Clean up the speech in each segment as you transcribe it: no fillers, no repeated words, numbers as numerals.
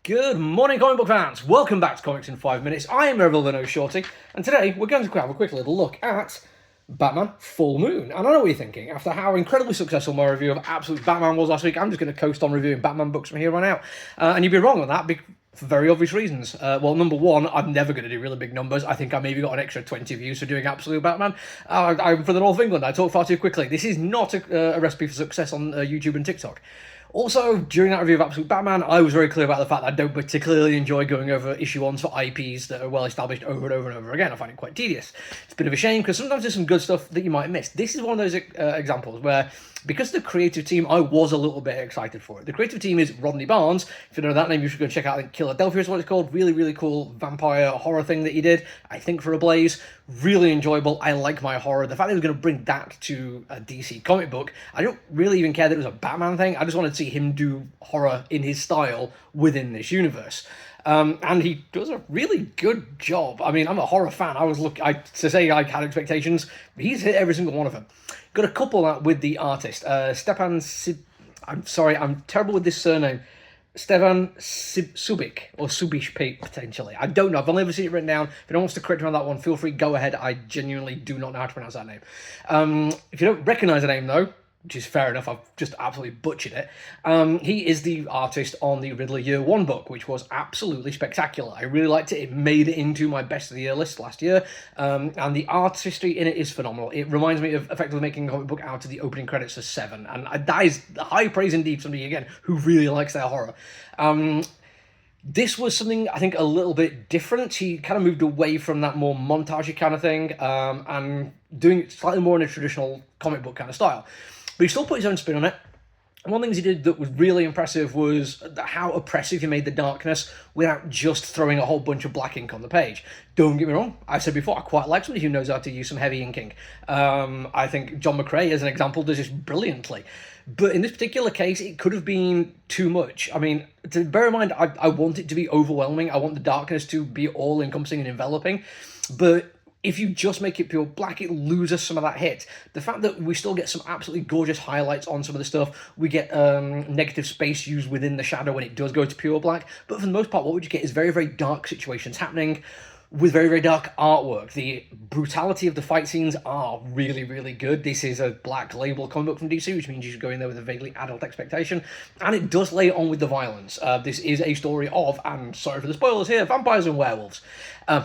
Good morning, comic book fans. Welcome back to Comics in 5 Minutes. I am Merville the No Shorty, and today we're going to have a quick little look at Batman Full Moon. And I know what you're thinking. After how incredibly successful my review of Absolute Batman was last week, I'm just going to coast on reviewing Batman books from here on out. And you'd be wrong on that for very obvious reasons. Well, number one, I'm never going to do really big numbers. I think I maybe got an extra 20 views for doing Absolute Batman. I'm from the North of England. I talk far too quickly. This is not a recipe for success on YouTube and TikTok. Also, during that review of Absolute Batman, I was very clear about the fact that I don't particularly enjoy going over issue ones for IPs that are well established over and over and over again. I find it quite tedious. It's a bit of a shame because sometimes there's some good stuff that you might miss. This is one of those examples where, because the creative team, I was a little bit excited for it. The creative team is Rodney Barnes. If you don't know that name, you should go check out. I think Philadelphia is what it's called. Really, really cool vampire horror thing that he did. I think for a Blaze. Really enjoyable. I like my horror. The fact that he was going to bring that to a DC comic book, I don't really even care that it was a Batman thing. I just wanted to see him do horror in his style within this universe. And he does a really good job. I mean, I'm a horror fan. To say I had expectations, he's hit every single one of them. Got to couple that with the artist, I'm sorry, I'm terrible with this surname. Stefan Subic, or Subic, potentially. I don't know. I've only ever seen it written down. If anyone wants to correct me on that one, feel free, go ahead. I genuinely do not know how to pronounce that name. If you don't recognise the name, though, which is fair enough, I've just absolutely butchered it. He is the artist on the Riddler Year 1 book, which was absolutely spectacular. I really liked it. It made it into my best of the year list last year, and the artistry in it is phenomenal. It reminds me of effectively making a comic book out of the opening credits of Seven, and that is high praise indeed for somebody, again, who really likes their horror. This was something, I think, a little bit different. He kind of moved away from that more montagey kind of thing, and doing it slightly more in a traditional comic book kind of style. But he still put his own spin on it. And one of the things he did that was really impressive was how oppressive he made the darkness without just throwing a whole bunch of black ink on the page. Don't get me wrong, I said before, I quite like somebody who knows how to use some heavy inking. I think John McCrea, as an example, does this brilliantly. But in this particular case, it could have been too much. I mean, to bear in mind, I want it to be overwhelming. I want the darkness to be all-encompassing and enveloping. But if you just make it pure black, it loses some of that hit. The fact that we still get some absolutely gorgeous highlights on some of the stuff, we get negative space used within the shadow when it does go to pure black, but for the most part, what would you get is very, very dark situations happening with very, very dark artwork. The brutality of the fight scenes are really, really good. This is a black label comic book from DC, which means you should go in there with a vaguely adult expectation, and it does lay on with the violence. This is a story of, and sorry for the spoilers here, vampires and werewolves.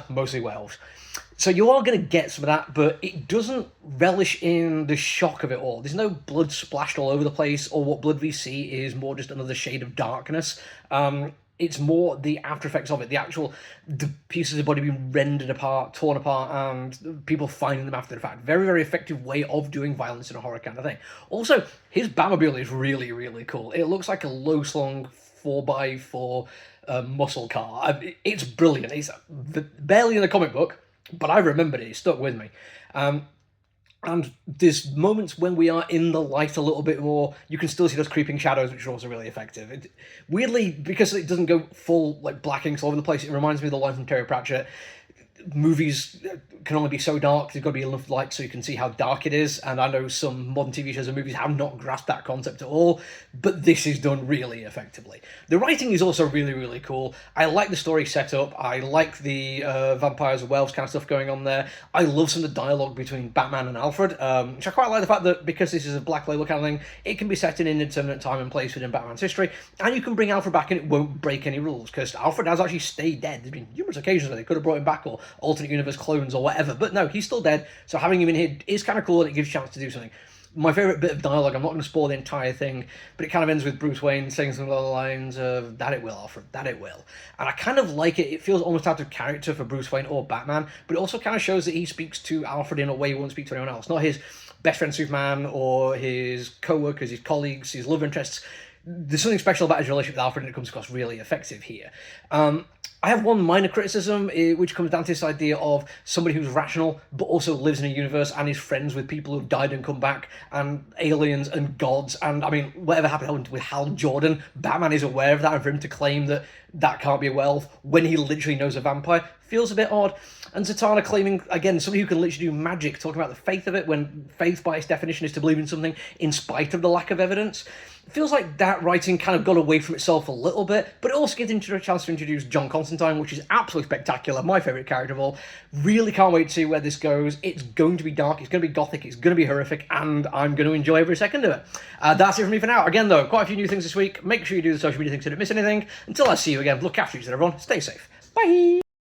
Mostly werewolves. So you are going to get some of that, but it doesn't relish in the shock of it all. There's no blood splashed all over the place, or what blood we see is more just another shade of darkness. It's more the after effects of it, the pieces of body being rendered apart, torn apart, and people finding them after the fact. Very, very effective way of doing violence in a horror kind of thing. Also, his Batmobile is really, really cool. It looks like a low-slung 4x4 muscle car. It's brilliant. It's barely in the comic book, but I remembered it. It stuck with me. And there's moments when we are in the light a little bit more, you can still see those creeping shadows, which are also really effective. Weirdly, because it doesn't go full like black inks all over the place, it reminds me of the line from Terry Pratchett. Movies can only be so dark, there's got to be enough light so you can see how dark it is, and I know some modern TV shows and movies have not grasped that concept at all, but this is done really effectively. The writing is also really, really cool. I like the story setup, I like the vampires and werewolves kind of stuff going on there. I love some of the dialogue between Batman and Alfred, which I quite like the fact that because this is a black label kind of thing, it can be set in an indeterminate time and place within Batman's history, and you can bring Alfred back and it won't break any rules, because Alfred has actually stayed dead. There's been numerous occasions where they could have brought him back, or alternate universe clones or whatever, but no, he's still dead, so having him in here is kind of cool, and it gives a chance to do something. My favourite bit of dialogue, I'm not going to spoil the entire thing, but it kind of ends with Bruce Wayne saying some of the lines of, "That it will, Alfred, that it will." And I kind of like it. It feels almost out of character for Bruce Wayne or Batman, but it also kind of shows that he speaks to Alfred in a way he won't speak to anyone else. Not his best friend Superman, or his co-workers, his colleagues, his love interests. There's something special about his relationship with Alfred, and it comes across really effective here. I have one minor criticism, which comes down to this idea of somebody who's rational, but also lives in a universe and is friends with people who've died and come back, and aliens and gods, and I mean, whatever happened with Hal Jordan, Batman is aware of that, and for him to claim that that can't be a werewolf when he literally knows a vampire feels a bit odd. And Zatanna claiming, again, somebody who can literally do magic, talking about the faith of it, when faith by its definition is to believe in something in spite of the lack of evidence. feels like that writing kind of got away from itself a little bit, but it also gives him a chance to introduce John Constantine, which is absolutely spectacular, my favourite character of all. Really can't wait to see where this goes. It's going to be dark, it's going to be gothic, it's going to be horrific, and I'm going to enjoy every second of it. That's it from me for now. Again, though, quite a few new things this week. Make sure you do the social media things so you don't miss anything. Until I see you again, look after each other, everyone. Stay safe. Bye!